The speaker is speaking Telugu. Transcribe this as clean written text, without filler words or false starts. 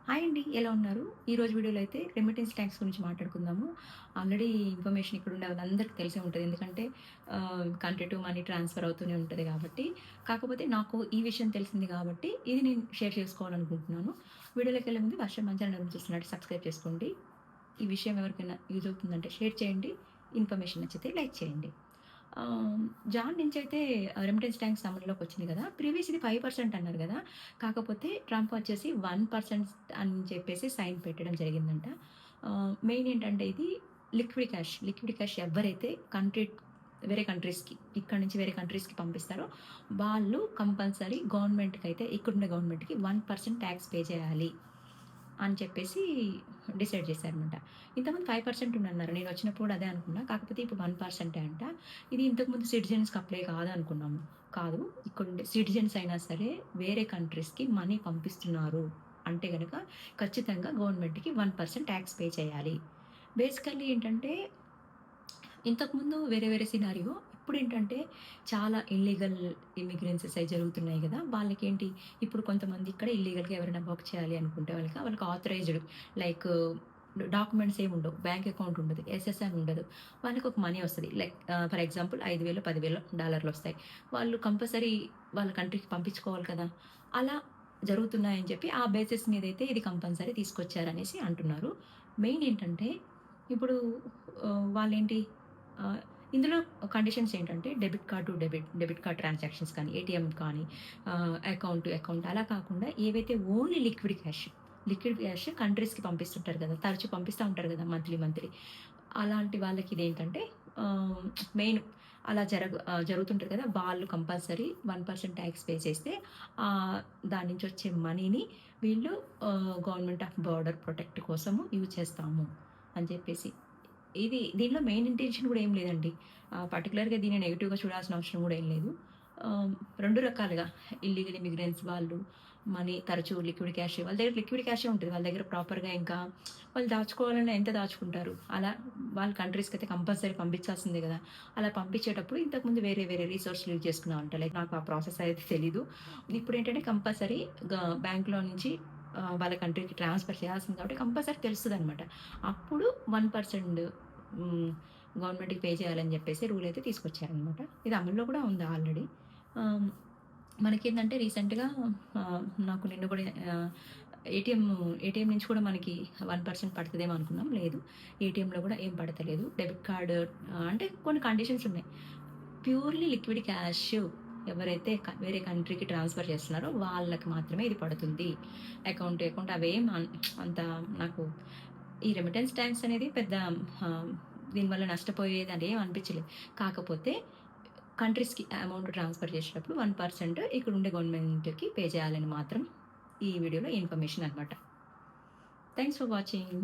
హాయ్ అండి. ఎలా ఉన్నారు? ఈరోజు వీడియోలో అయితే రెమిటెన్స్ ట్యాక్స్ గురించి మాట్లాడుకుందాము. ఆల్రెడీ ఇన్ఫర్మేషన్ ఇక్కడుండే వాళ్ళందరికీ తెలిసే ఉంటది. ఎందుకంటే కంట్రీ టు మనీ ట్రాన్స్‌ఫర్ అవుతూనే ఉంటది కాబట్టి. కాకపోతే నాకు ఈ విషయం తెలిసింది కాబట్టి ఇది నేను షేర్ చేసుకోవాలనుకుంటున్నాను. వీడియోలోకెళ్ళే ముందు ఫస్ట్ టైమ్ మన ఛానల్ చూస్తున్నట్టు సబ్స్క్రైబ్ చేసుకోండి. ఈ విషయం ఎవరికైనా యూజ్ అవుతుందంటే షేర్ చేయండి. ఇన్ఫర్మేషన్ నచ్చితే లైక్ చేయండి. జాన్ నుంచైతే రెమిటెన్స్ ట్యాక్స్ అమలులోకి వచ్చింది కదా! ప్రీవియస్ ఇది 5% అన్నారు కదా! కాకపోతే ట్రంప్ వచ్చేసి 1% అని చెప్పేసి సైన్ పెట్టడం జరిగిందంట. మెయిన్ ఏంటంటే ఇది లిక్విడ్ క్యాష్ ఎవ్వరైతే వేరే కంట్రీస్‌కి ఇక్కడి నుంచి వేరే కంట్రీస్‌కి పంపిస్తారో వాళ్ళు కంపల్సరీ గవర్నమెంట్‌కైతే ఇక్కడున్న గవర్నమెంట్‌కి 1% ట్యాక్స్ పే చేయాలి అని చెప్పేసి డిసైడ్ చేశారనమాట. ఇంతకుముందు 5% ఉందన్నారు. నేనొచ్చినప్పుడు కూడా అదే అనుకున్నా. కాకపోతే ఇప్పుడు 1% అంట. ఇది ఇంతకుముందు సిటిజన్స్‌కి అప్లై కాదనుకున్నాము. కాదు. ఇక్కడుండే సిటిజన్స్ అయినా సరే వేరే కంట్రీస్‌కి మనీ పంపిస్తున్నారు అంటే గనక ఖచ్చితంగా గవర్నమెంట్‌కి 1% ట్యాక్స్ పే చేయాలి. బేసికల్లీ ఏంటంటే ఇంతకుముందు వేరే వేరే సినారియో. ఇప్పుడేంటంటే చాలా ఇల్లీగల్ ఇమ్మిగ్రెన్సెస్ అయి జరుగుతున్నాయి గదా! వాళ్ళకేంటి ఇప్పుడు కొంతమంది ఇక్కడ ఇల్లీగల్‌గా ఎవరైనా వర్క్ చేయాలి అనుకుంటే వాళ్ళకి ఆథరైజ్డ్ లైక్ డాక్యుమెంట్స్ ఏమి ఉండవు. బ్యాంక్ అకౌంట్ ఉండదు. ఎస్ఎస్ఎన్ ఉండదు. వాళ్ళకి ఒక మనీ వస్తది. Like for example 5,000, 10,000 డాలర్‌లొస్తాయి. వాళ్ళు కంపల్సరీ వాళ్ళ కంట్రీకి పంపించుకోవాలి కదా! అలా జరుగుతున్నాయని చెప్పి ఆ బేసిస్ మీదైతే ఇది కంపల్సరీ తీసుకొచ్చారనేసి అంటున్నారు. మెయిన్ ఏంటంటే ఇప్పుడు వాళ్ళేంటి ఆహ్, ఇందులో కండిషన్స్ ఏంటంటే డెబిట్ కార్డ్ ట్రాన్సాక్షన్స్ కానీ, ఏటీఎం కానీ, అకౌంట్ టు అకౌంట్ అలా కాకుండా ఏవైతే ఓన్లీ లిక్విడ్ క్యాష్ కంట్రీస్‌కి పంపిస్తుంటారు కదా! తరచూ పంపిస్తా ఉంటారు కదా! మంత్లీ. అలాంటి వాళ్ళకి ఇదేంటంటే ఆహ్, మెయిన్ అలా జరుగుతుంటది కదా! వాళ్ళు కంపల్సరీ 1% ట్యాక్స్ పే చేస్తే ఆహ్, దాని నుంచి వచ్చే మనీని వీళ్ళు గవర్నమెంట్ ఆఫ్ బోర్డర్ ప్రొటెక్ట్ కోసము యూజ్ చేస్తాము అని చెప్పేసి దీనిలో మెయిన్ ఇంటెన్షన్ గూడా ఏం లేదండి. పర్టిక్యులర్‌గా దీన్ని నెగెటివ్‌గా చూడాల్సిన అవసరం గూడా ఏం లేదు. 2 రకాలుగా ఇల్లీగల్ ఇమిగ్రెంట్స్ వాళ్ళు మనీ తరచూ లిక్విడ్ క్యాష్ వాళ్ళ దగ్గర లిక్విడ్ క్యాషే ఉంటది. వాళ్ళ దగ్గర ప్రాపర్‌గా ఇంకా వాళ్ళు దాచుకోవాలన్నా ఎంత దాచుకుంటారు. అలా వాళ్ళ కంట్రీస్‌కైతే కంపల్సరీ పంపించాల్సిందే గదా! అలా పంపించేటప్పుడు ఇంతకుముందు వేరే వేరే రిసోర్స్‌లు యూజ్ చేసుకున్నామంట. లైక్ నాకు ఆ ప్రాసెస్ అయితే తెలీదు. ఇప్పుడేంటంటే కంపల్సరీ బ్యాంక్‌లో నుంచి వాళ్ళ కంట్రీకి ట్రాన్స్‌ఫర్ చేయాల్సింది కాబట్టి కంపల్సరీ తెలుస్తదనమాట. అప్పుడు 1% హ్మ్. గవర్నమెంట్‌కి పే చేయాలని జెప్పేసి రూల్ అయితే తీసుకొచ్చారనమాట. ఇది అమల్లో కూడా ఉంది ఆల్రెడీ. ఆహ్, మనకేందంటే రీసెంట్‌గా నాకు నిన్న కూడా ఏటీఎం ఏటీఎం నుంచి కూడా మనకి 1% పడతదేమో అనుకున్నాం. లేదు. ఏటీఎంలో కూడా ఏం పడతలేదు. డెబిట్ కార్డ్ అంటే కొన్ని కండిషన్స్ ఉన్నాయి. ప్యూర్‌లీ లిక్విడ్ క్యాష్ ఎవరైతే వేరే కంట్రీకి ట్రాన్స్‌ఫర్ చేస్తున్నారో వాళ్ళకి మాత్రమే ఇది పడుతుంది. అకౌంట్ టు అకౌంట్ అంత నాకు ఈ రెమిటెన్స్ ట్యాక్స్ అనేది పెద్ద ఆహ్, దీనివల్ల నష్టపోయేది అని ఏమి అనిపించలేదు. కాకపోతే కంట్రీస్‌కి అమౌంట్ ట్రాన్స్‌ఫర్ చేసేటప్పుడు 1% ఇక్కడుండే గవర్నమెంట్‌కి పే చేయాలని మాత్రం ఈ వీడియోలో ఇన్ఫర్మేషన్ అనమాట. Thanks for watching.